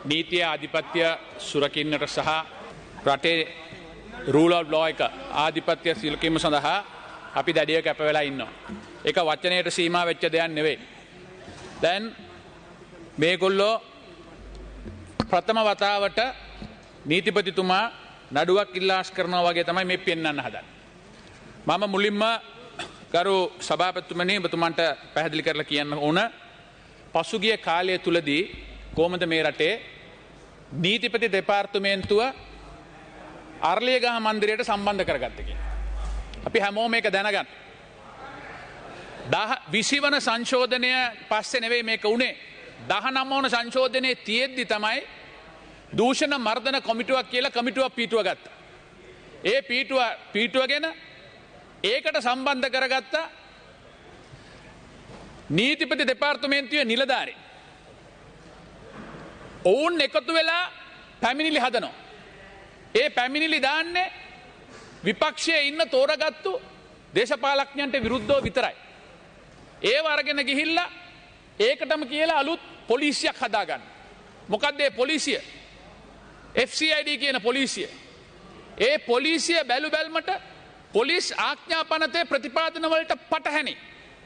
නීතිය ආධිපත්‍ය සුරකින්නට සහ රටේ රූල් ඔෆ් ලෝ එක ආධිපත්‍ය සිලකීම සඳහා අපි දැඩිව කැප වෙලා ඉන්නවා. ඒක වචනයට සීමා වෙච්ච දෙයක් නෙවෙයි. දැන් මේගොල්ලෝ ප්‍රථම වතාවට නීතිපතිතුමා නඩුවක් ඉල්ලාස් කරනවා වගේ තමයි මේ පෙන්වන්න හදන්නේ. මම මුලින්ම ගරු සභාපතිතුමනි ඔබතුමන්ට පැහැදිලි කරලා කියන්න ඕන පසුගිය කාලය තුලදී කොහොමද මේ රටේ නීතිපති දෙපාර්තමේන්තුව අර්ලියගහ මන්දිරයට සම්බන්ධ කරගත්තේ කියලා. අපි හැමෝම මේක දැනගන්න. 20 වන සංශෝධනය පස්සේ නෙවෙයි මේක උනේ. 19 වන සංශෝධනයේ තියෙද්දි තමයි දූෂණ මර්දන කොමිටුවක් කියලා කමිටුවක් පීටුව ගත්තා. ඒ පීටුවගෙන ඒකට සම්බන්ධ කරගත්ත නීතිපති දෙපාර්තමේන්තුවේ නිලධාරී. ඔවුන් එකතු වෙලා පැමිණිලි හදනවා. ඒ පැමිණිලි දාන්නේ විපක්ෂයේ ඉන්න තෝරගත්තු දේශපාලඥයන්ට විරුද්ධව විතරයි. ඒව අරගෙන ගිහිල්ලා ඒකටම කියලා අලුත් පොලිසියක් හදාගන්න. මොකක්ද ඒ පොලිසිය? FCID කියන පොලිසිය. ඒ පොලිසිය බැලුබැල්මට පොලිස් ආඥාපනතේ ප්‍රතිපාදන වලට පටහැනි.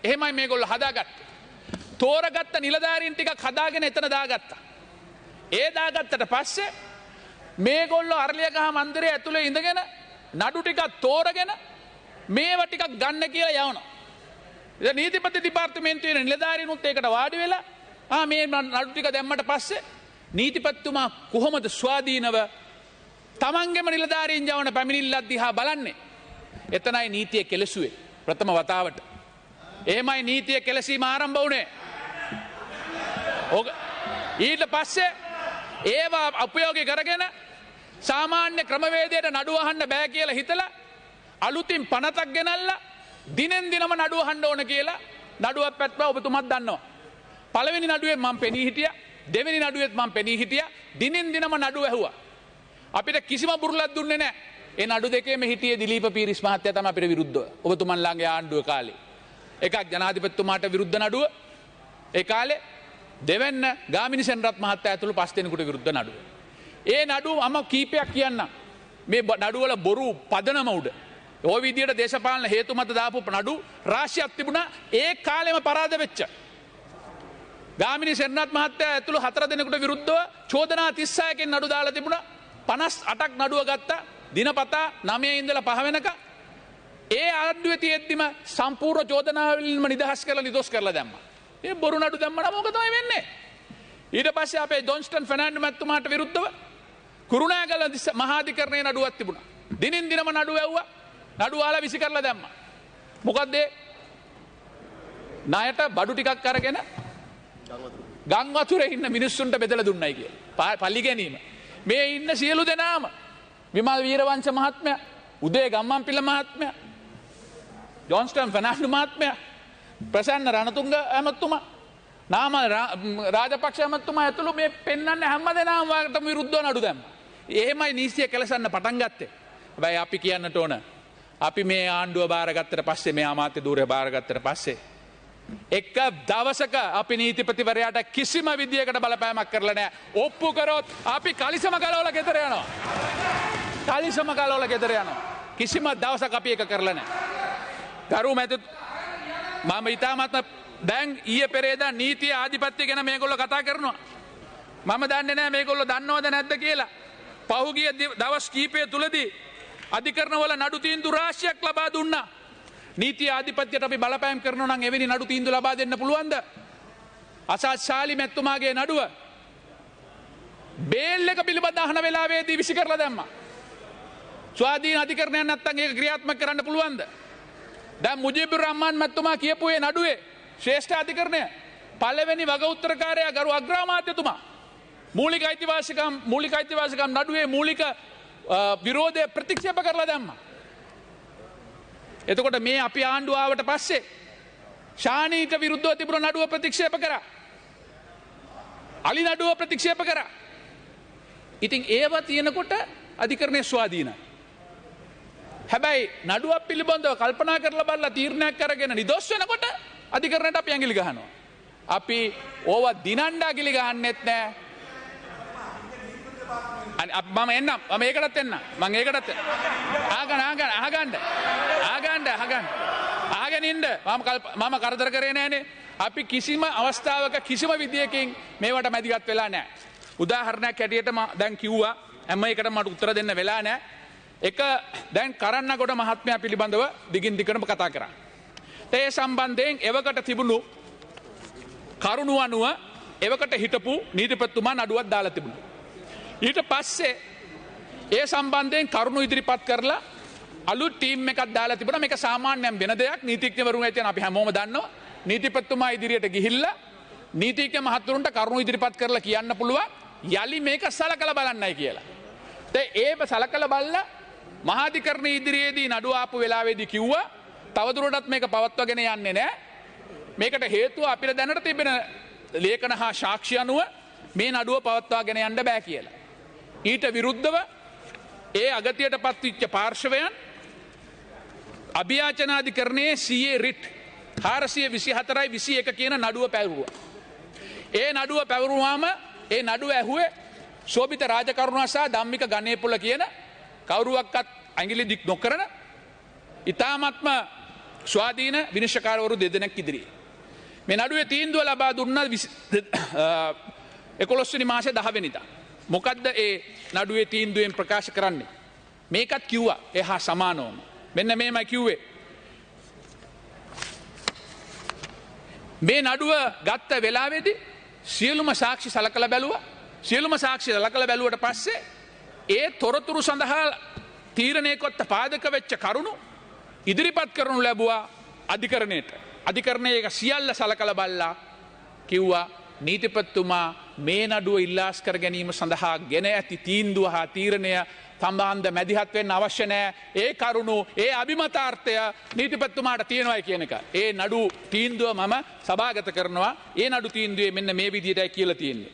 එහෙමයි මේගොල්ලෝ හදාගත්තේ. තෝරගත්ත නිලධාරීන් ටිකක් හදාගෙන එතන දාගත්තා. ඒ දාගත්තට පස්සේ මේගොල්ලෝ අරලියගහ මන්දිරය ඇතුලේ ඉඳගෙන නඩු ටිකක් තෝරගෙන මේවා ටිකක් ගන්න කියලා යවනවා. ඉතින් නීතිපති දෙපාර්තමේන්තුවේ නිලධාරීනුත් ඒකට වාඩි වෙලා මේ නඩු ටික දැම්මට පස්සේ නීතිපතිතුමා කොහොමද ස්වාධීනව තමන්ගේම නිලධාරීන් යවන පැමිණිල්ලක් දිහා බලන්නේ? එතනයි නීතිය කෙලසුවේ ප්‍රථම වතාවට. එහෙමයි නීතිය කෙලසීම ආරම්භ වුණේ. ඊට පස්සේ ඒවා අපයෝගී කරගෙන සාමාන්‍ය ක්‍රමවේදයට නඩුව අහන්න බෑ කියලා හිතලා අලුතින් පනතක් ගෙනල්ලා දිනෙන් දිනම නඩුව අහන්න ඕන කියලා නඩුවක් පැත්තුවා. ඔබතුමත් දන්නවා. පළවෙනි නඩුවේ මම පෙනී හිටියා. දෙවෙනි නඩුවෙත් මම පෙනී හිටියා. දිනෙන් දිනම නඩුව ඇහුවා. අපිට කිසිම බුරුලක් දුන්නේ නැහැ. ඒ නඩු දෙකේම හිටියේ දිලීප පීරිස් මහත්තයා තමයි අපිට විරුද්ධව. ඔබතුමන්ලාගේ ආණ්ඩුවේ කාලේ. එකක් ජනාධිපතිතුමාට විරුද්ධ නඩුව. ඒ කාලේ දෙවෙන්න ගාමිණී සෙනරත් මහත්තයා ඇතුළු 5 දෙනෙකුට විරුද්ධ නඩුව. ඒ නඩුව මම කීපයක් කියන්නම්. මේ නඩුවල බොරු පදනම උඩ. ඔය විදියට දේශපාලන හේතු මත දාපු නඩු රාශියක් තිබුණා. ඒ කාලෙම පරාද වෙච්ච. ගාමිණී සෙනරත් මහත්තයා ඇතුළු 4 දෙනෙකුට විරුද්ධව චෝදනා 36කින් නඩු දාලා තිබුණා. 58ක් නඩුව ගත්තා. දිනපතා 9 ඉඳලා 5 වෙනකම්. ඒ ආණ්ඩුවේ තියෙද්දිම සම්පූර්ණ චෝදනාවලින්ම නිදහස් කරලා නිදොස් කරලා දැම්මා. මේ බොරු නඩු දැම්මම මොකද තමයි වෙන්නේ? ඊට පස්සේ අපේ ජොන්ස්ටන් ෆර්නෑන්ඩෝ මැතිතුමාට විරුද්ධව කුරුණෑගල මහාධිකරණයේ නඩුවක් තිබුණා. දිනින් දිනම නඩුව ඇව්වා. නඩුව ආලා විසි කරලා දැම්මා. මොකද්ද? ණයට බඩු ටිකක් අරගෙන ගම් වතුරේ ඉන්න මිනිස්සුන්ට බෙදලා දුන්නයි කියලා. පල්ලි ගැනීම. මේ ඉන්න සියලු දෙනාම විමල් වීරවංශ මහත්මයා, උදේ ගම්මන්පිල මහත්මයා, ජොන්ස්ටන් ෆර්නෑන්ඩෝ මහත්මයා, ප්‍රසන්න රණතුංග ඇමතුමා, නාමල් රාජපක්ෂ ඇමතුමා ඇතුළු මේ පෙන්වන්න හැම දෙනාම වාටම විරුද්ධව නඩු දැම්මා. එහෙමයි නීතිය කෙලසන්න පටන් ගත්තේ. හැබැයි අපි කියන්නට ඕන අපි මේ ආණ්ඩුව බාරගත්තට පස්සේ මේ අමාත්‍ය ධූරය බාරගත්තට පස්සේ එක දවසක අපි නීතිපතිවරයාට කිසිම විදියකට බලපෑමක් කරලා නැහැ. ඔප්පු කරොත් අපි කලිසම ගලවලා ගෙදර යනවා. කලිසම ගලවලා ගෙදර යනවා. කිසිම දවසක අපි ඒක කරලා නැහැ. ගරු මැතිතුමනි මම ඉතාමත්ම දැන් ඊයේ පෙරේදා නීතිය ආධිපත්‍ය ගැන මේගොල්ලෝ කතා කරනවා. මම දන්නේ නැහැ මේගොල්ලෝ දන්නවද නැද්ද කියලා. පහුගිය දවස් කීපය තුලදී අධිකරණවල නඩු තීන්දුව රාශියක් ලබා දුන්නා. නීතිය ආධිපත්‍යයට අපි බලපෑම් කරනවා නම් එවැනි නඩු තීන්දුව ලබා දෙන්න පුළුවන්ද? අසත් ශාලි මැතිතුමාගේ නඩුව බේල් එක පිළිබඳ අහන වෙලාවේදී විසි කරලා දැම්මා. ස්වාධීන අධිකරණයක් නැත්තම් ඒක ක්‍රියාත්මක කරන්න පුළුවන්ද? දැන් මුජිබුර් රහ්මාන් මැතිතුමා කියපු ඒ නඩුවේ ශ්‍රේෂ්ඨ අධිකරණය පළවෙනි වග උත්තරකාරයා ගරු අග්‍රාමාත්‍යතුමා මූලික අයිතිවාසිකම් නඩුවේ මූලික විරෝධය ප්‍රතික්ෂේප කරලා දැම්මා. එතකොට මේ අපි ආණ්ඩුව ආවට පස්සේ ශානීට විරුද්ධව තිබුණ නඩුව ප්‍රතික්ෂේප කරා. අලි නඩුව ප්‍රතික්ෂේප කරා. ඉතින් ඒව තියෙනකොට අධිකරණයේ ස්වාධීනයි. හැබැයි නඩුවක් පිළිබඳව කල්පනා කරලා බලලා තීරණයක් අරගෙන නිදොස් වෙනකොට අධිකරණයට අපි ඇඟිලි ගහනවා. අපි ඕවා දිනන්න ඇඟිලි ගහන්නෙත් නැහැ. මම එන්නම් මම ඒකටත් එන්න මම ඒකටත් ආගෙන ඉන්න මම කරදර කරේ නෑනේ අපි කිසිම අවස්ථාවක කිසිම විදියකින් මේවට මැදිහත් වෙලා නෑ උදාහරණයක් හැටියට මම දැන් කිව්වා හැම එකටම මට උත්තර දෙන්න වෙලා නෑ එක දැන් කරන්නකොට මහත්මයා පිළිබඳව දිගින් දිගටම කතා කරා ඒ සම්බන්ධයෙන් එවකට තිබුණු කරුණු අනුව එවකට හිටපු නීතිපතිතුමා නඩුවක් දාලා තිබුණා ඊට පස්සේ ඒ සම්බන්ධයෙන් කරුණු ඉදිරිපත් කරලා අලුත් ටීම් එකක් දාලා තිබුණා මේක සාමාන්‍යයෙන් වෙන දෙයක් නීතිඥවරුන් ඇතුළේ අපි හැමෝම දන්නවා නීතිපතිතුමා ඉදිරියට ගිහිල්ලා නීතිඥ මහතුරුන්ට කරුණු ඉදිරිපත් කරලා කියන්න පුළුවන් යලි මේක සලකලා බලන්නයි කියලා. දැන් ඒක සලකලා බලලා මහාධිකරණ ඉදිරියේදී නඩුව ආපු වෙලාවේදී කිව්වා තවදුරටත් මේක පවත්වාගෙන යන්නේ නැහැ. මේකට හේතුව අපිට දැනට තිබෙන ලේඛන හා සාක්ෂි අනුව මේ නඩුව පවත්වාගෙන යන්න බෑ කියලා. ඊට විරුද්ධව ඒ අගතියට පත්විච්ච පාර්ශවයන් අභියාචනාධිකරණයේ CA රිට් 424/21 කියන නඩුව පැවරුවා. ඒ නඩුව පැවරුවාම ඒ නඩුව ඇහුවේ සෝබිත රාජකරුණා සහ ධම්මික ගණේපොළ කියන කවුරුවක්වත් ඇඟිලි දික් නොකරන ඉතාමත්ම ස්වාධීන විනිශ්චයකාරවරු දෙදෙනෙක් ඉදිරියේ. මේ නඩුවේ තීන්දුව ලබා දුන්නා 11 වෙනි මාසේ 10 වෙනිදා. මොකද්ද ඒ නඩුවේ තීන්දුවෙන් ප්‍රකාශ කරන්නේ? මේකත් කිව්වා එහා සමානවම. මෙන්න මේමයි කිව්වේ. මේ නඩුව ගත්ත වෙලාවේදී සියලුම සාක්ෂි සලකලා බැලුවා. සියලුම සාක්ෂි සලකලා බැලුවට පස්සේ ඒ තොරතුරු සඳහා තීරණය කොට පාදක වෙච්ච කරුණු ඉදිරිපත් කරනු ලැබුවා අධිකරණයට. අධිකරණයේ ඒක සියල්ල සලකලා බලලා කිව්වා නීතිපතිතුමා මේ නඩුව ඉල්ලාස් කර ගැනීම සඳහා ගෙන ඇති තීන්දුව හා තීරණය සම්බන්ධ මැදිහත් වෙන්න අවශ්‍ය නැහැ. ඒ කරුණු ඒ අභිමතාර්ථය නීතිපතිතුමාට තියෙනවායි කියන එක. ඒ නඩු තීන්දුව මම සභාගත කරනවා. ඒ නඩු තීන්දුවේ මෙන්න මේ විදිහටයි කියලා තියෙන්නේ.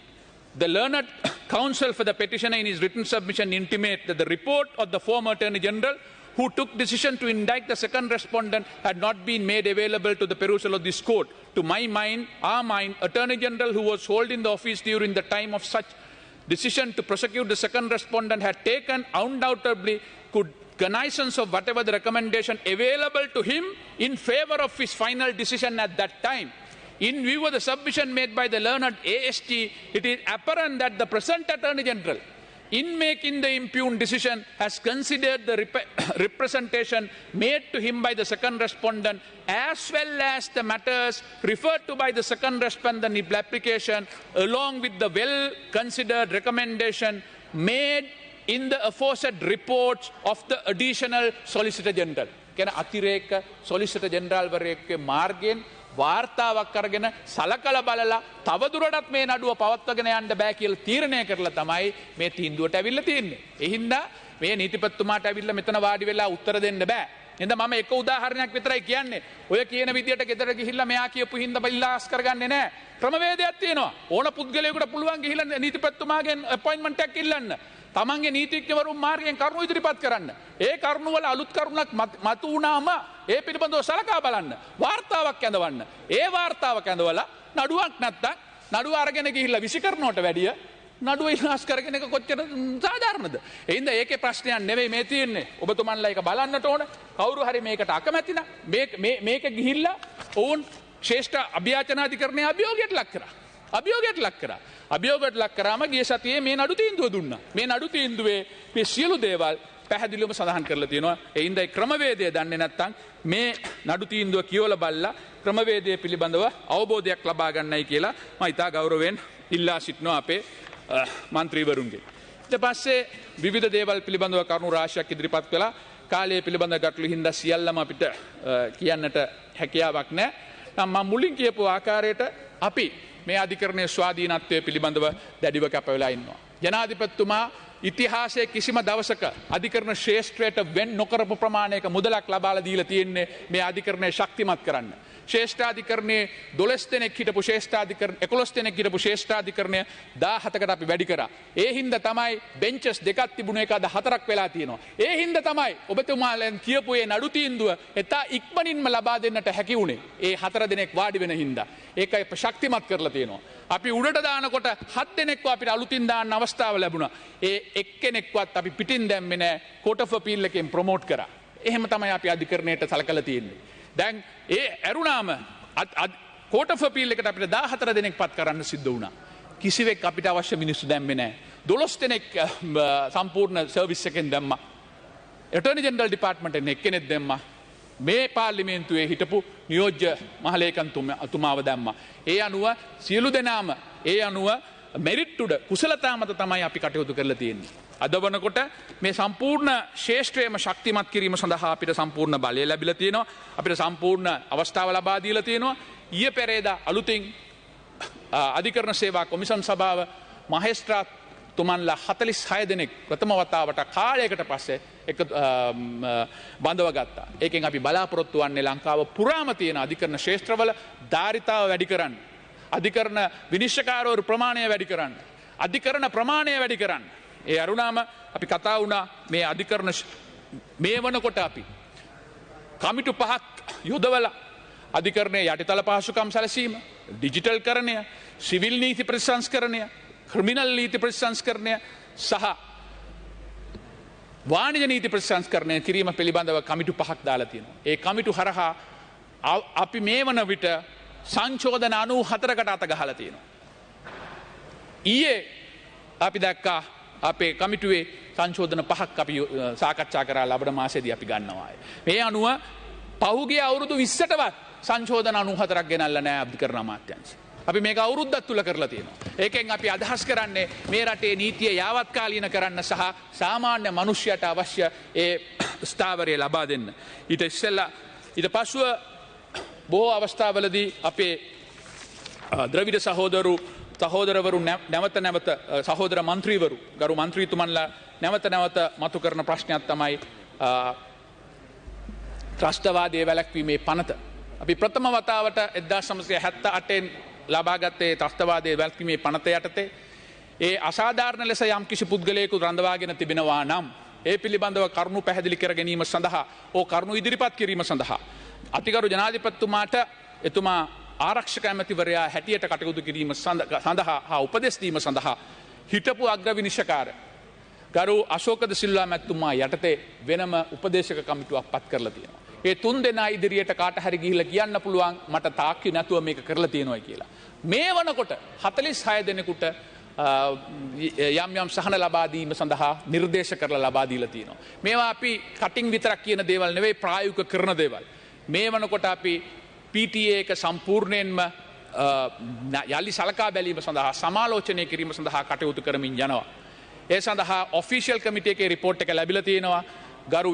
The learned counsel for the petitioner in his written submission intimate that the report of the former Attorney General who took decision to indict the second respondent had not been made available to the perusal of this court. To my mind, our mind, Attorney General who was holding the office during the time of such decision to prosecute the second respondent had taken undoubtedly good cognizance of whatever the recommendation available to him in favor of his final decision at that time. In view of the submission made by the learned AST, it is apparent that the present Attorney General, in making the impugned decision, has considered the representation made to him by the second respondent as well as the matters referred to by the second respondent in application, along with the well-considered recommendation made in the aforesaid reports of the additional Solicitor General. Kena atireka Solicitor General වරයෙක්ගේ මාර්ගයෙන් වාර්තාවක් අරගෙන සලකලා බලලා තවදුරටත් මේ නඩුව පවත්වාගෙන යන්න බෑ කියලා තීරණය කරලා තමයි මේ තීන්දුවට ඇවිල්ලා තියෙන්නේ. ඒ හින්දා මේ නීතිපතිතුමාට ඇවිල්ලා මෙතන වාඩි වෙලා උත්තර දෙන්න බෑ. එහෙනම් මම එක උදාහරණයක් විතරයි කියන්නේ. ඔය කියන විදියට ගෙදර ගිහිල්ලා මෙයා කියපු හින්දා බිල්ලාස් කරගන්නේ නෑ. ක්‍රමවේදයක් තියෙනවා. ඕන පුද්ගලයෙකුට පුළුවන් ගිහිල්ලා නීතිපතිතුමාගෙන් අපොයින්ට්මන්ට් එකක් ඉල්ලන්න. තමන්ගේ නීතිඥවරුන් මාර්ගයෙන් කරුණු ඉදිරිපත් කරන්න. ඒ කරුණු වල අලුත් කරුණක් මතු වුණාම ඒ පිළිබඳව සලකා බලන්න. වාර්තාවක් ඇඳවන්න. ඒ වාර්තාවක් ඇඳවලා නඩුවක් නැත්තම් නඩුව අරගෙන ගිහිල්ලා විසිකරනවට වැඩිය නඩුව ඉලාස් කරගෙන එක කොච්චර සාධාරණද? ඒ හින්දා ඒකේ ප්‍රශ්නයක් නෙවෙයි මේ තියෙන්නේ. ඔබතුමන්ලා ඒක බලන්නට ඕන. කවුරු හරි මේකට අකමැති නම් මේක ගිහිල්ලා ඔවුන් ශ්‍රේෂ්ඨ අභියාචනාධිකරණයේ අභියෝගයට ලක් කරා. අභියෝගයට ලක් කරා. අභියෝගයට ලක් කරාම ගිය සතියේ මේ නඩු තීන්දුව දුන්නා. මේ නඩු තීන්දුවේ මේ සියලු දේවල් පැහැදිලිවම සඳහන් කරලා තියෙනවා. ඒ හින්දා ඒ ක්‍රමවේදය දන්නේ නැත්නම් මේ නඩු තීන්දුව කියවලා බලලා ක්‍රමවේදය පිළිබඳව අවබෝධයක් ලබා ගන්නයි කියලා මම ඉතා ගෞරවයෙන් ඉල්ලා සිටිනවා අපේ මන්ත්‍රීවරුන්ගේ. ඊට පස්සේ විවිධ දේවල් පිළිබඳව කරුණු රාශියක් ඉදිරිපත් කළා. කාලය පිළිබඳ ගැටලු හින්දා සියල්ලම අපිට කියන්නට හැකියාවක් නැහැ. නම් මම මුලින් කියපු ආකාරයට අපි මේ අධිකරණයේ ස්වාධීනත්වය පිළිබඳව දැඩිව කැපවෙලා ඉන්නවා. ජනාධිපතිතුමා ඉතිහාසයේ කිසිම දවසක අධිකරණ ශ්‍රේෂ්ඨයට වෙන් නොකරපු ප්‍රමාණයක මුදලක් ලබාලා දීලා තියෙන්නේ මේ අධිකරණය ශක්තිමත් කරන්න. ශ්‍රේෂ්ඨාධිකරණයේ 12 දෙනෙක් හිටපු ශ්‍රේෂ්ඨාධිකරණ 11 දෙනෙක් හිටපු ශ්‍රේෂ්ඨාධිකරණය 17කට අපි වැඩි කරා. ඒ හින්දා තමයි බෙන්චස් දෙකක් තිබුණ එක අද 4ක් වෙලා තියෙනවා. ඒ හින්දා තමයි ඔබතුමාලෙන් කියපු මේ නඩු තීන්දුව එතා ඉක්මනින්ම ලබා දෙන්නට හැකි වුණේ. ඒ 4 දෙනෙක් වාඩි වෙන හින්දා. ඒකයි ප්‍රශක්තිමත් කරලා තියෙනවා. අපි උඩට දානකොට 7 දෙනෙක්ව අපිට අලුතින් දාන්න අවස්ථාව ලැබුණා. ඒ එක්කෙනෙක්වත් අපි පිටින් දැම්මේ නැහැ. කෝට් ඔෆ් අපීල් එකෙන් ප්‍රොමෝට් කරා. එහෙම තමයි අපි අධිකරණයට සලකලා තියෙන්නේ. දැන් ඒ ඇරුණාම කෝට් ඔෆ් අපීල් එකට අපිට 14 දෙනෙක් පත් කරන්න සිද්ධ වුණා. කිසිවෙක් අපිට අවශ්‍ය මිනිස්සු දැම්මේ නැහැ. 12 දෙනෙක් සම්පූර්ණ සර්විස් එකෙන් දැම්මා. ඇටර්නි ජෙනරල් ඩිපාර්ට්මන්ට් එකෙන් එක්කෙනෙක් දැම්මා. මේ පාර්ලිමේන්තුවේ හිටපු නියෝජ්‍ය මහලේකම්තුමාව දැම්මා. ඒ අනුව සියලු දෙනාම ඒ අනුව මෙරිට් උඩ කුසලතා මත තමයි අපි කටයුතු කරලා තියෙන්නේ. අද වනකොට මේ සම්පූර්ණ ශේෂ්ත්‍රයේම ශක්තිමත් කිරීම සඳහා අපිට සම්පූර්ණ බලය ලැබිලා තියෙනවා. අපිට සම්පූර්ණ අවස්ථාව ලබා දීලා තියෙනවා. ඊයේ පෙරේදා අලුතින් අධිකරණ සේවා කොමිෂන් සභාව මහේස්ත්‍රාත් තුමන්ලා 46 දෙනෙක් ප්‍රථම වතාවට කාලයකට පස්සේ එක බඳව ගත්තා. ඒකෙන් අපි බලාපොරොත්තු වන්නේ ලංකාව පුරාම තියෙන අධිකරණ ශේෂ්ත්‍රවල ධාරිතාව වැඩි කරන්න. අධිකරණ විනිශ්චයකාරවරු ප්‍රමාණය වැඩි කරන්න. අධිකරණ ප්‍රමාණය වැඩි කරන්න. ඒ අරුණාම අපි කතා වුණා මේ අධිකරණ මේ වනකොට අපි කමිටු 5ක් යොදවලා අධිකරණයේ යටිතල පහසුකම් සැලසීම, ඩිජිටල් කරණය, සිවිල් නීති ප්‍රතිසංස්කරණය, ක්‍රිමිනල් නීති ප්‍රතිසංස්කරණය සහ වාණිජ නීති ප්‍රතිසංස්කරණය කිරීම පිළිබඳව කමිටු 5ක් දාලා තියෙනවා. ඒ කමිටු හරහා අපි මේ වන විට සංශෝධන 94කට අත ගහලා තියෙනවා. ඊයේ අපි දැක්කා අපේ කමිටුවේ සංශෝධන 5ක් අපි සාකච්ඡා කරලා ලබන මාසෙදී අපි ගන්නවා. මේ අනුව පහුගිය අවුරුදු 20ටවත් සංශෝධන 94ක් ගෙනල්ලා නැහැ අධිකරණ අමාත්‍යාංශය. අපි මේක අවුරුද්දක් තුල කරලා තියෙනවා. ඒකෙන් අපි අදහස් කරන්නේ මේ රටේ නීතිය යාවත්කාලීන කරන්න සහ සාමාන්‍ය මිනිසයාට අවශ්‍ය ඒ ස්ථාවරය ලබා දෙන්න. ඊට පසුව බොහෝ අවස්ථාවලදී අපේ ද්‍රවිඩ සහෝදරවරු නැවත සහෝදර මන්ත්‍රීවරු ගරු මන්ත්‍රීතුමන්ලා නැවත මතු කරන ප්‍රශ්නයක් තමයි ත්‍රස්තවාදයේ වැළැක්වීමේ පනත. අපි ප්‍රථම වතාවට 1978න් ලබාගත්තේ ත්‍රස්තවාදයේ වැළැක්වීමේ පනත යටතේ ඒ අසාධාරණ ලෙස යම් කිසි පුද්ගලයෙකු රඳවාගෙන තිබෙනවා නම් ඒ පිළිබඳව කරුණු පැහැදිලි කර ගැනීම සඳහා කරුණු ඉදිරිපත් කිරීම සඳහා අතිගරු ජනාධිපතිතුමාට එතුමා ආරක්ෂක ඇමතිවරයා හැටියට කටයුතු කිරීම සඳහා උපදෙස් දීම සඳහා හිටපු අග්‍රවිනිශ්චකාර ගරු අශෝක ද සිල්වා මැතිතුමා යටතේ වෙනම උපදේශක කමිටුවක් පත් කරලා තියෙනවා. ඒ 3 දෙනා ඉදිරියට කාට හරි ගිහිල්ලා කියන්න පුළුවන් මට තාක්ෂි නැතුව මේක කරලා තියෙනවා කියලා. මේ වනකොට 46 දෙනෙකුට යම් සහන ලබා දීම සඳහා නිර්දේශ කරලා ලබා දීලා තියෙනවා. මේවා අපි කටින් විතරක් කියන දේවල් නෙවෙයි ප්‍රායෝගික කරන දේවල්. මේ වනකොට අපි PTA එක සම්පූර්ණයෙන්ම යලි සලකා බැලීම සඳහා සමාලෝචනය කිරීම සඳහා කටයුතු කරමින් යනවා. ඒ සඳහා ඔෆිෂියල් කමිටු එකේ රිපෝට් එක ලැබිලා තියෙනවා. ගරු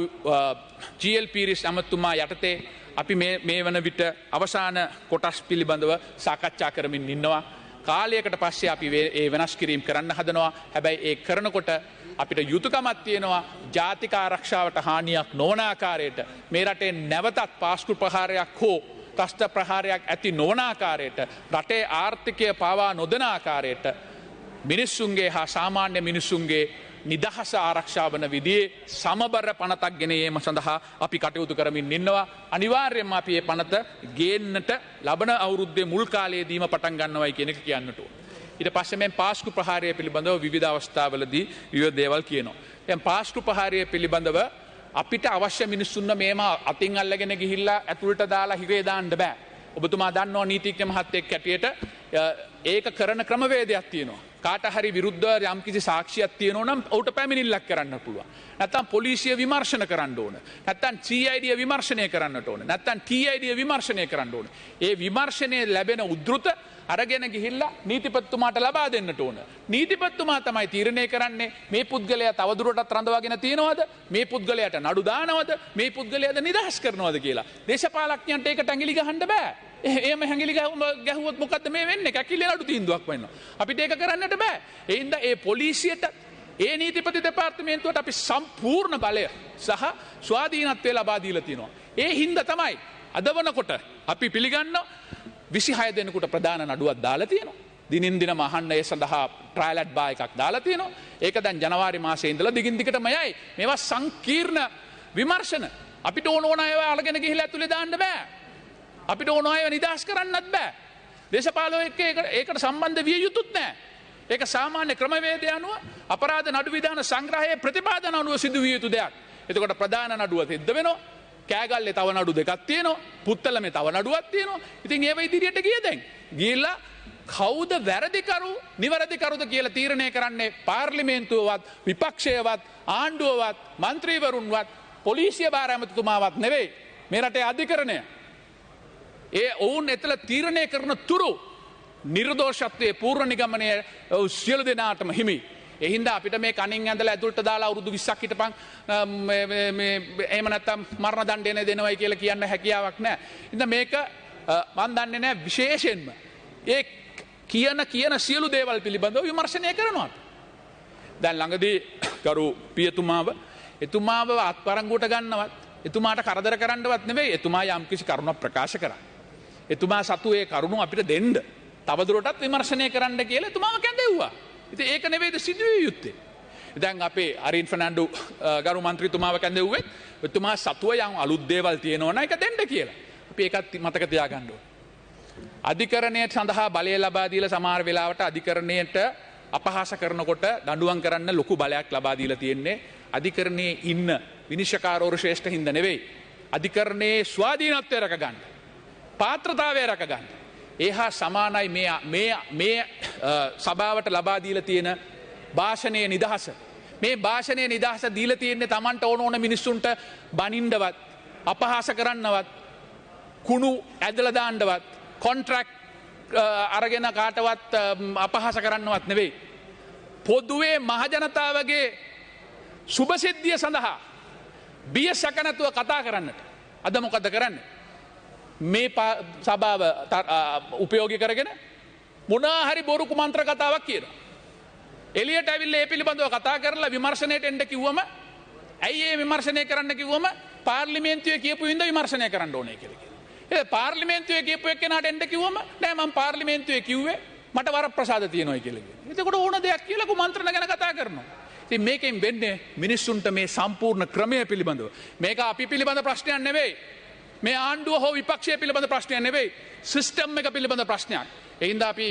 GL පීරිස් ඇමතුමා යටතේ අපි මේ වන විට අවසාන කොටස් පිළිබඳව සාකච්ඡා කරමින් ඉන්නවා. කාලයකට පස්සේ අපි ඒ වෙනස් කිරීම කරන්න හදනවා. හැබැයි ඒ කරනකොට අපිට යුතුයකමක් තියෙනවා ජාතික ආරක්ෂාවට හානියක් නොවන ආකාරයට මේ රටේ නැවතත් පාස්කු ප්‍රහාරයක් හෝ ත්‍රස්ත ප්‍රහාරයක් ඇති නොවන ආකාරයට රටේ ආර්ථිකය පාවා නොදෙන ආකාරයට මිනිස්සුන්ගේ හා සාමාන්‍ය මිනිස්සුන්ගේ නිදහස ආරක්ෂා වන විදිහේ සමබර පනතක් ගෙන ඒම සඳහා අපි කටයුතු කරමින් ඉන්නවා. අනිවාර්යයෙන්ම අපි මේ පනත ගේන්නට ලබන අවුරුද්දේ මුල් කාලයේදීම පටන් ගන්නවයි කියන එක කියන්නට ඕන. ඊට පස්සේ මම පාස්කු ප්‍රහාරය පිළිබඳව විවිධ අවස්ථාවලදී විවිධ දේවල් කියනවා. දැන් පාස්කු ප්‍රහාරය පිළිබඳව අපිට අවශ්‍ය මිනිස්සුන්ව මේම අතින් අල්ලගෙන ගිහිල්ලා ඇතුළට දාලා හිරේ දාන්න බෑ. ඔබතුමා දන්නවා නීතිඥ මහත්තයෙක් හැටියට ඒක කරන ක්‍රමවේදයක් තියෙනවා. කාට හරි විරුද්ධව යම් කිසි සාක්ෂියක් තියෙනවා නම් ඔහුට පැමිණිල්ලක් කරන්න පුළුවන්. නැත්නම් පොලිසිය විමර්ශන කරන්න ඕන. නැත්නම් CID විමර්ශනය කරන්නට ඕන. නැත්නම් TID විමර්ශනය කරන්න ඕන. ඒ විමර්ශනයේ ලැබෙන උද්ෘත අරගෙන ගිහිල්ලා නීතිපතිතුමාට ලබා දෙන්නට ඕන. නීතිපතිතුමා තමයි තීරණය කරන්නේ මේ පුද්ගලයා තවදුරටත් රඳවාගෙන තියනවද? මේ පුද්ගලයාට නඩු දානවද? මේ පුද්ගලයාද නිදහස් කරනවද කියලා. දේශපාලඥයන්ට ඒකට ඇඟිලි ගහන්න බෑ. එහෙම ඇඟිලි ගැහුවොත් මොකද්ද මේ වෙන්නේ? කැකිලි නඩු තීන්දුවක් වෙනවා. අපිට ඒක කරන්නට බෑ. ඒ හින්දා ඒ පොලිසියට ඒ නීතිපති දෙපාර්තමේන්තුවට අපි සම්පූර්ණ බලය සහ ස්වාධීනත්වය ලබා දීලා තියෙනවා. ඒ හින්දා තමයි අද වනකොට අපි පිළිගන්නවා 26 දෙනෙකුට ප්‍රධාන නඩුවක් දාලා තියෙනවා. දිනින් දිනම අහන්න ඒ සඳහා ට්‍රයල් ඇඩ් බා එකක් දාලා තියෙනවා. ඒක දැන් ජනවාරි මාසයේ ඉඳලා දිගින් දිගටම යයි. මේවා සංකීර්ණ විමර්ශන. අපිට ඕන ඒවා අරගෙන ගිහිල්ලා ඇතුලේ දාන්න බෑ. අපිට ඕන ඒවා නිදහස් කරන්නත් බෑ. දේශපාලකයෙක් ඒකට සම්බන්ධ විය යුතුත් නැහැ. ඒක සාමාන්‍ය ක්‍රමවේදය අනුව අපරාධ නඩු විධාන සංග්‍රහයේ ප්‍රතිපාදන අනුව සිදු විය යුතු දෙයක්. එතකොට ප්‍රධාන නඩුව සිද්ධ වෙනවා. කෑගල්ලේ තව නඩු දෙකක් තියෙනවා. පුත්තලමේ තව නඩුවක් තියෙනවා. ඉතින් ඒව ඉදිරියට ගිය දැන් ගිහිල්ලා කවුද වැරදිකරු නිවැරදිකරුද කියලා තීරණය කරන්නේ පාර්ලිමේන්තුවවත් විපක්ෂයවත් ආණ්ඩුවවත් മന്ത്രിවරුන්වත් පොලිසිය භාර ඇමතිතුමාවත් නෙවෙයි මේ රටේ අධිකරණය. ඒ ඔවුන් එතල තීරණය කරන තුරු නිර්දෝෂත්වයේ පූර්ණ නිගමනය සියලු දෙනාටම හිමි. එහින්දා අපිට මේ කණින් ඇඳලා ඇතුළට දාලා අවුරුදු 20ක් හිටපන් එහෙම නැත්නම් මරණ දඬුවම දෙනවයි කියලා කියන්න හැකියාවක් නැහැ. ඉතින් මේක මම දන්නේ නැහැ විශේෂයෙන්ම ඒ කියන සියලු දේවල් පිළිබඳව විමර්ශනය කරනවා. දැන් ළඟදී කරු පියතුමාව එතුමාව අත්වරංගුවට ගන්නවත් එතුමාට කරදර කරන්නවත් නෙවෙයි එතුමා යම්කිසි කරුණක් ප්‍රකාශ කරා. එතුමා සතු ඒ කරුණු අපිට දෙන්න තවදුරටත් විමර්ශනය කරන්න කියලා එතුමාව කැඳෙව්වා. ඉතින් ඒක නෙවෙයිද සිදුවිය යුත්තේ. දැන් අපේ අරින් ෆර්නැන්ඩෝ ගරු මන්ත්‍රීතුමාව කැඳෙව්වේ එතුමා සතුව යම් අලුත් දේවල් තියෙනවා ඒක දෙන්න කියලා. අපි ඒකත් මතක තියාගන්න ඕනේ. අධිකරණයට සඳහා බලය ලබා දීලා සමහර වෙලාවට අධිකරණයට අපහාස කරනකොට දඬුවම් කරන්න ලොකු බලයක් ලබා දීලා තියෙන්නේ අධිකරණයේ ඉන්න විනිශ්චයකාරවරු ශ්‍රේෂ්ඨ හින්දා නෙවෙයි. අධිකරණයේ ස්වාධීනත්වය රැක ගන්න. පාත්‍රතාවය රැක ගන්න. ඒහා සමානයි මේ සභාවට ලබා දීලා තියෙන භාෂණයේ නිදහස. මේ භාෂණයේ නිදහස දීලා තියෙන්නේ Tamanට ඕන මිනිස්සුන්ට බනින්නවත් අපහාස කරන්නවත් කුණු ඇදලා දාන්නවත් කොන්ට්‍රැක්ට් අරගෙන කාටවත් අපහාස කරන්නවත් නෙවෙයි. පොදුවේ මහජනතාවගේ සුභසිද්ධිය සඳහා බිය සැක නැතුව කතා කරන්නට අද මොකද කරන්නේ? මේ සභාව උපයෝගී කරගෙන මොනවා හරි බොරු කුමන්ත්‍ර කතාවක් කියනවා. එළියට ඇවිල්ලා ඒ පිළිබඳව කතා කරලා විමර්ශනයට එන්න කිව්වම ඇයි ඒ විමර්ශනය කරන්න කිව්වම පාර්ලිමේන්තුවේ කියපු හින්දා විමර්ශනය කරන්න ඕනේ කියලා කියනවා. ඒ පාර්ලිමේන්තුවේ කියපු එක්කෙනාට එන්න කිව්වම නෑ මම පාර්ලිමේන්තුවේ කිව්වේ මට වරප්‍රසාද තියෙනවා කියලා කියනවා. එතකොට ඕන දෙයක් කියලා කුමන්ත්‍රණ ගැන කතා කරනවා. ඉතින් මේකෙන් වෙන්නේ මිනිස්සුන්ට මේ සම්පූර්ණ ක්‍රමය පිළිබඳව මේක අපි පිළිබඳ ප්‍රශ්නයක් නෙවෙයි. මේ ආණ්ඩුව හෝ විපක්ෂය පිළිබඳ ප්‍රශ්නයක් නෙවෙයි. සිස්ටම් එක පිළිබඳ ප්‍රශ්නයක්. ඒ හින්දා අපි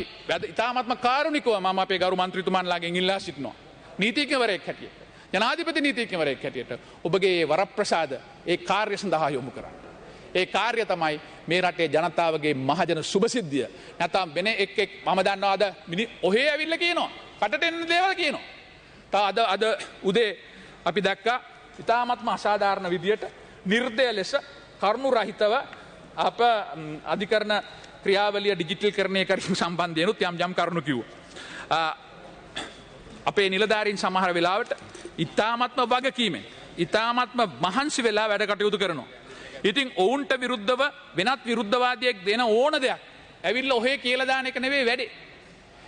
ඉතාමත්ම කාරුණිකව මම අපේ ගරු මන්ත්‍රීතුමන්ලාගෙන් ඉල්ලා සිටිනවා. නීතිඥවරයෙක් හැටියට ජනාධිපති නීතිඥවරයෙක් හැටියට ඔබගේ වරප්‍රසාද ඒ කාර්ය සඳහා යොමු කරන්න. ඒ කාර්ය තමයි මේ රටේ ජනතාවගේ මහජන සුභසිද්ධිය. නැත්නම් වෙන එක් මම දන්නවාද ඔහේ ඇවිල්ලා කියනවා. කටට එන්න දේවල් කියනවා. අද උදේ අපි දැක්කා ඉතාමත්ම අසාධාරණ විදියට නිර්දය ලෙස කරුණු රහිතව අප අධිකරණ ක්‍රියාවලිය ඩිජිටල් කරණය කිරීම සම්බන්ධයෙන්ුත් යම් කරුණු කිව්වා. අපේ නිලධාරීන් සමහර වෙලාවට ඉතාමත්ම වගකීමෙන් ඉතාමත්ම මහන්සි වෙලා වැඩ කටයුතු කරනවා. ඉතින් ඔවුන්ට විරුද්ධව වෙනත් විරුද්ධවාදියෙක් දෙන ඕන දෙයක් ඇවිල්ලා ඔහේ කියලා දාන එක නෙවෙයි වැඩේ.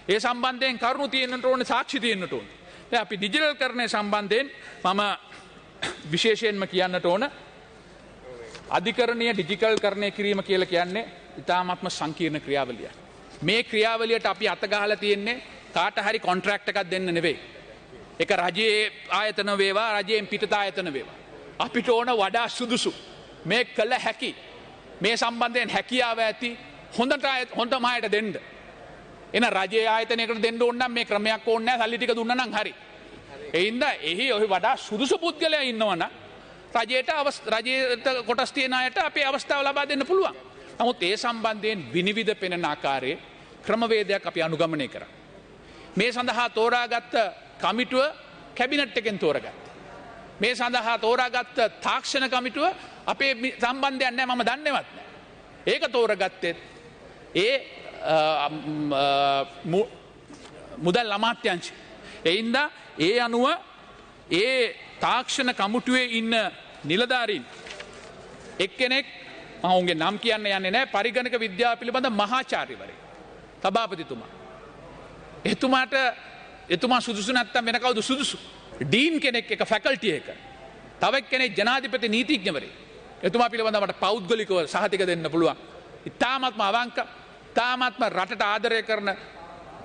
ඒ සම්බන්ධයෙන් කරුණු තියෙන්නට ඕනේ සාක්ෂි තියෙන්නට ඕනේ. දැන් අපි ඩිජිටල් කරණය සම්බන්ධයෙන් මම විශේෂයෙන්ම කියන්නට ඕන අධිකරණීය ඩිජිටල් කරණය කිරීම කියලා කියන්නේ ඉතාමත්ම සංකීර්ණ ක්‍රියාවලියක්. මේ ක්‍රියාවලියට අපි අත ගහලා තියෙන්නේ කාට හරි කොන්ට්‍රැක්ට් එකක් දෙන්න නෙවෙයි. ඒක රජයේ ආයතන වේවා රජයෙන් පිටත ආයතන වේවා. අපිට ඕන වඩා සුදුසු මේ කළ හැකි මේ සම්බන්ධයෙන් හැකියාව ඇති හොඳම අයට දෙන්න. එන රජයේ ආයතනයකට දෙන්න ඕන නම් මේ ක්‍රමයක් ඕනේ නැහැ සල්ලි ටික දුන්නා නම් හරි. ඒ හින්දා එහි ඔහි වඩා සුදුසු පුද්ගලයා ඉන්නවනම් රජයට කොටස් තියෙන අයට අපේ අවස්ථාව ලබා දෙන්න පුළුවන්. නමුත් ඒ සම්බන්ධයෙන් විනිවිද පෙනෙන ආකාරයේ ක්‍රමවේදයක් අපි අනුගමනය කරා. මේ සඳහා තෝරාගත්ත කමිටුව කැබිනට් එකෙන් තෝරගත්තා. මේ සඳහා තෝරාගත්ත තාක්ෂණ කමිටුව අපේ සම්බන්ධයක් නැහැ මම දන්නේවත් නැහැ. ඒක තෝරගත්තේ ඒ මුදල් අමාත්‍යාංශය. ඒ හින්දා ඒ අනුව ඒ තාක්ෂණ කමිටුවේ ඉන්න නිලධාරීන් එක්කෙනෙක් මම උන්ගේ නම් කියන්න යන්නේ නැහැ පරිගණක විද්‍යාව පිළිබඳ මහාචාර්යවරයෙක් සභාපතිතුමා. එතුමා සුදුසු නැත්තම් වෙන කවුද සුදුසු? ඩීන් කෙනෙක් එක ෆැකල්ටි එක. තව එක්කෙනෙක් ජනාධිපති නීතිඥවරයෙක්. එතුමා පිළිබඳව මට පෞද්ගලිකව සහතික දෙන්න පුළුවන්. ඉතාමත්ම අවංක, ඉතාමත්ම රටට ආදරය කරන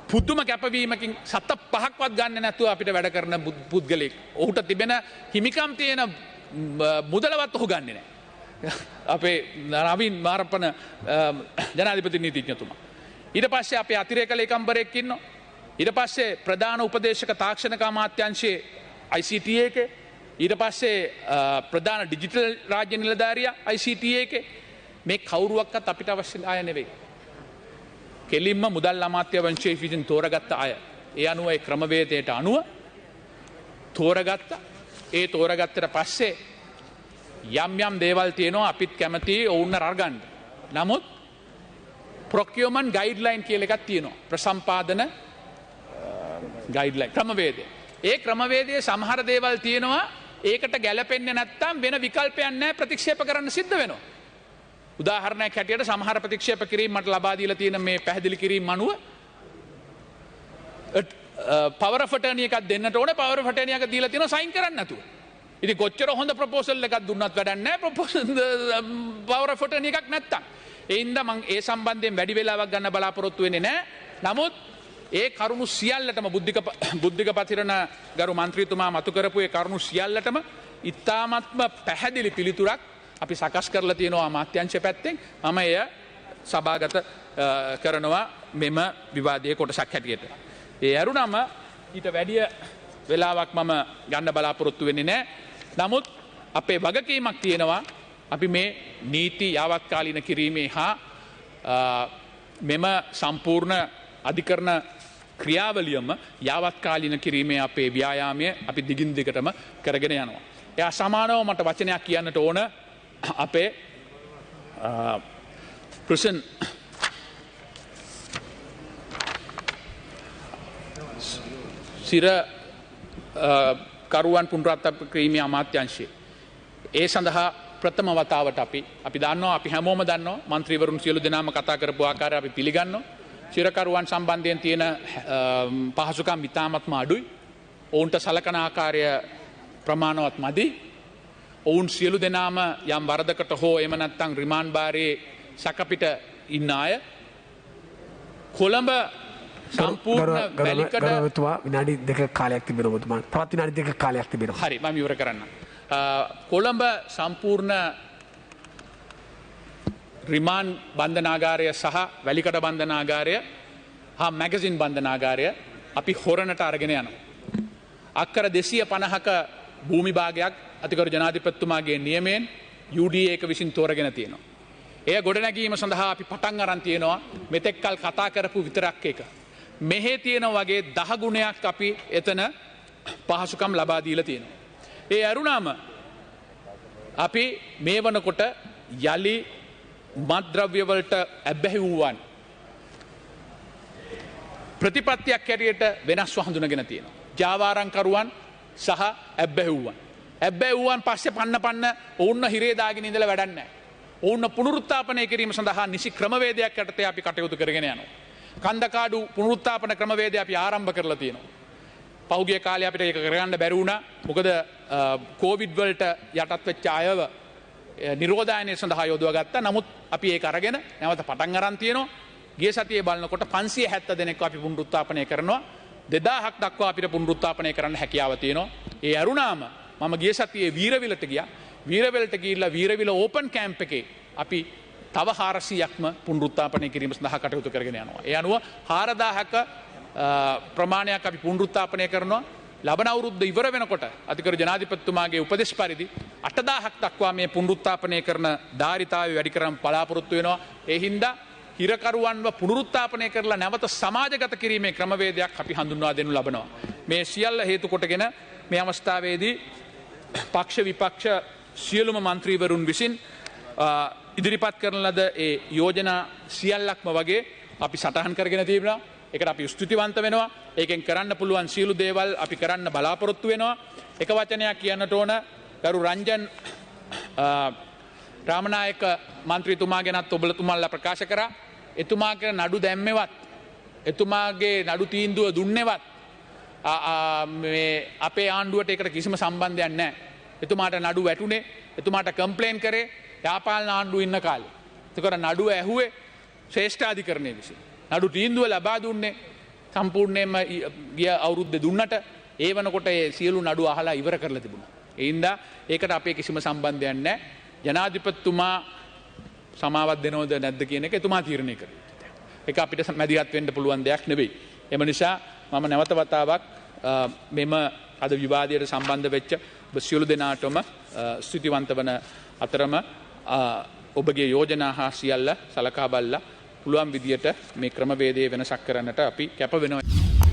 පුදුම කැපවීමකින් සත පහක්වත් ගන්න නැතුව අපිට වැඩ කරන පුද්ගලෙක්. ඔහුට තිබෙන හිමිකම් තියෙන මුදලවත් ඔහු ගන්නේ නැහැ. අපේ නවීන් මාරපන ජනාධිපති නීතිඥතුමා. ඊට පස්සේ අපේ අතිරේක ලේකම්වරයෙක් ඉන්නවා. ඊට පස්සේ ප්‍රධාන උපදේශක තාක්ෂණික අමාත්‍යාංශයේ ICT එකේ ඊට පස්සේ ප්‍රධාන ඩිජිටල් රාජ්‍ය නිලධාරියා ICT එකේ මේ කවුරුවක්වත් අපිට අවශ්‍ය අය නෙවෙයි. කෙලින්ම මුදල් අමාත්‍ය වංශයේ විසින් තෝරගත්ත අය. ඒ අනුව ඒ ක්‍රමවේදයට අනුව තෝරගත්තා. ඒ තෝරගත්තට පස්සේ යම් යම් දේවල් තියෙනවා අපිත් කැමති ඔවුන්ව රර්ගන්න. නමුත් procurement guideline කියලා එකක් තියෙනවා. ප්‍රසම්පාදන guideline ක්‍රමවේදය. ඒ ක්‍රමවේදයේ සමහර දේවල් තියෙනවා ඒකට ගැලපෙන්නේ නැත්නම් වෙන විකල්පයක් නැහැ ප්‍රතික්ෂේප කරන්න සිද්ධ වෙනවා. උදාහරණයක් හැටියට සමහර ප්‍රතික්ෂේප කිරීම මට ලබා දීලා තියෙන මේ පැහැදිලි කිරීම අනුව පවර් ඔෆ් අටර්නි එකක් දෙන්නට ඕනේ පවර් ඔෆ් අටර්නි එක දීලා තියෙනවා සයින් කරන්න නැතුව. ඉතින් කොච්චර හොඳ ප්‍රොපෝසල් එකක් දුන්නත් වැඩක් නැහැ ප්‍රොපෝසල් පවර් ඔෆ් අටර්නි එකක් නැත්තම්. ඒ හින්දා මම ඒ සම්බන්ධයෙන් වැඩි වෙලාවක් ගන්න බලාපොරොත්තු වෙන්නේ නැහැ. නමුත් ඒ කරුණු සියල්ලටම බුද්ධික පතිරණ ගරු මන්ත්‍රීතුමා මතු කරපු ඒ කරුණු සියල්ලටම ඉතාමත්ම පැහැදිලි පිළිතුරක් අපි සකස් කරලා තියෙනවා අමාත්‍යාංශ පැත්තෙන්. මම එය සභාගත කරනවා මෙම විවාදයේ කොටසක් හැටියට. ඒ අරුණම ඊට වැඩිය වෙලාවක් මම ගන්න බලාපොරොත්තු වෙන්නේ නැහැ. නමුත් අපේ වගකීමක් තියෙනවා අපි මේ නීති යාවත්කාලීන කිරීමේ හා මෙම සම්පූර්ණ අධිකරණ ක්‍රියාවලියම යාවත්කාලීන කිරීමේ අපේ ව්‍යායාමය අපි දිගින් දිගටම කරගෙන යනවා. එයා සමානව මට වචනයක් කියන්නට ඕන අපේ ප්‍රසන් සිර කරුවන් පුනරාත්මක කිරීමේ අමාත්‍යාංශය. ඒ සඳහා ප්‍රථම වතාවට අපි දන්නවා අපි හැමෝම දන්නවා മന്ത്രിවරුන් සියලු දෙනාම කතා කරපු ආකාරය අපි පිළිගන්නවා. සිරකරුවන් සම්බන්ධයෙන් තියෙන පහසුකම් ඉතාමත්ම අඩුයි. ඔවුන්ට සලකන ආකාරය ප්‍රමාණවත් මදි. ඔවුන් සියලු දෙනාම යම් වරදකට හෝ එම නැත්නම් රිමාන්ඩ් භාරයේ සකපිට ඉන්න අය. කොළඹ සම්පූර්ණ වැලිකඩ ගරුතුමා විනාඩි 2ක කාලයක් තිබෙනවා ඔබතුමා. තවත් විනාඩි 2ක කාලයක් තිබෙනවා. හරි මම ඉවර කරන්න. කොළඹ සම්පූර්ණ රිමාන්ඩ් බන්ධනාගාරය සහ වැලිකඩ බන්ධනාගාරය හා මැගසින් බන්ධනාගාරය අපි හොරණට අරගෙන යනවා. අක්කර 250ක භූමි භාගයක් අතිගරු ජනාධිපතිතුමාගේ නියමයෙන් UDA එක විසින් තෝරගෙන තියෙනවා. එය ගොඩනැගීම සඳහා අපි පටන් අරන් තියෙනවා මෙතෙක්කල් කතා කරපු විතරක් එක. මෙහි තියෙන වගේ 10 ගුණයක් අපි එතන පහසුකම් ලබා දීලා තියෙනවා. ඒ අරුණාම අපි මේ වනකොට යලි මත්ද්‍රව්‍ය වලට ඇබ්බැහි වූවන් ප්‍රතිපත්තියක් හැටියට වෙනස්ව හඳුනගෙන තියෙනවා. ජාවාරම්කරුවන් සහ ඇබ්බැහි වූවන්. ඇබ්බැහි වූවන් පස්සේ පන්න ඔවුන්ව හිරේ දාගෙන ඉඳලා වැඩක් නැහැ. ඔවුන්ව පුනරුත්ථාපනය කිරීම සඳහා නිසි ක්‍රමවේදයක් යටතේ අපි කටයුතු කරගෙන යනවා. කන්දකාඩු පුනරුත්ථාපන ක්‍රමවේදය අපි ආරම්භ කරලා තියෙනවා. පහුගිය කාලේ අපිට ඒක කරගන්න බැරි වුණා. මොකද කොවිඩ් වලට යටත් වෙච්ච අයව නිරෝධායනය සඳහා යොදවා ගත්තා. නමුත් අපි ඒක අරගෙන නැවත පටන් අරන් තියෙනවා. ගිය සතියේ බලනකොට 570 දෙනෙක්ව අපි පුනරුත්ථාපනය කරනවා. 2000ක් දක්වා අපිට පුනරුත්ථාපනය කරන්න හැකියාව තියෙනවා. ඒ අරුණාම මම ගිය සතියේ වීරවිලට ගියා. වීරවිලට ගිහිල්ලා වීරවිල ඕපන් කැම්ප් එකේ අපි තව 400ක්ම පුනරුත්ථාපනය කිරීම සඳහා කටයුතු කරගෙන යනවා. ඒ අනුව 4000ක ප්‍රමාණයක් අපි පුනරුත්ථාපනය කරනවා. ලබන අවුරුද්ද ඉවර වෙනකොට අතිගරු ජනාධිපතිතුමාගේ උපදෙස් පරිදි 8000ක් දක්වා මේ පුනරුත්ථාපනය කරන ධාරිතාවය වැඩි කරන්න බලාපොරොත්තු වෙනවා. ඒ හින්දා හිරකරුවන්ව පුනරුත්ථාපනය කරලා නැවත සමාජගත කිරීමේ ක්‍රමවේදයක් අපි හඳුන්වා දෙනු ලබනවා. මේ සියල්ල හේතු කොටගෙන මේ අවස්ථාවේදී පක්ෂ විපක්ෂ සියලුම මන්ත්‍රීවරුන් විසින් ඉදිරිපත් කරන ලද ඒ යෝජනා සියල්ලක්ම වගේ අපි සටහන් කරගෙන තිබෙනවා. ඒකට අපි ස්තුතිවන්ත වෙනවා. ඒකෙන් කරන්න පුළුවන් සියලු දේවල් අපි කරන්න බලාපොරොත්තු වෙනවා. එක වචනයක් කියන්නට ඕන ගරු රංජන් රාමනායක මන්ත්‍රීතුමා ගැනත් ඔබතුමාලා ප්‍රකාශ කරා. එතුමාගේ නඩු දැම්මෙවත් එතුමාගේ නඩු තීන්දුව දුන්නේවත් මේ අපේ ආණ්ඩුවට ඒකට කිසිම සම්බන්ධයක් නැහැ. එතුමාට නඩු වැටුනේ එතුමාට කම්ප්ලේන් කරේ යාපාලන ආණ්ඩුව ඉන්න කාලේ. ඒකර නඩුව ඇහුවේ ශ්‍රේෂ්ඨාධිකරණය විසින්. නඩු තීන්දුව ලබා දුන්නේ සම්පූර්ණයෙන්ම ගිය අවුරුද්දේ දුන්නට ඒ වෙනකොට ඒ සියලු නඩු අහලා ඉවර කරලා තිබුණා. ඒ හින්දා ඒකට අපේ කිසිම සම්බන්ධයක් නැහැ. ජනාධිපතිතුමා සමාවත් දෙනවද නැද්ද කියන එක එතුමා තීරණය කරනවා. එක අපිට මැදිහත් වෙන්න පුළුවන් දෙයක් නෙවෙයි. එම නිසා මම නැවත වතාවක් මෙම අද විවාදයට සම්බන්ධ වෙච්ච ඔබ සියලු දෙනාටම ස්තුතිවන්ත වන අතරම ඔබගේ යෝජනා හා සියල්ල සලකා බලලා පුළුවන් විදියට මේ ක්‍රමවේදයේ වෙනසක් කරන්නට අපි කැප වෙනවා.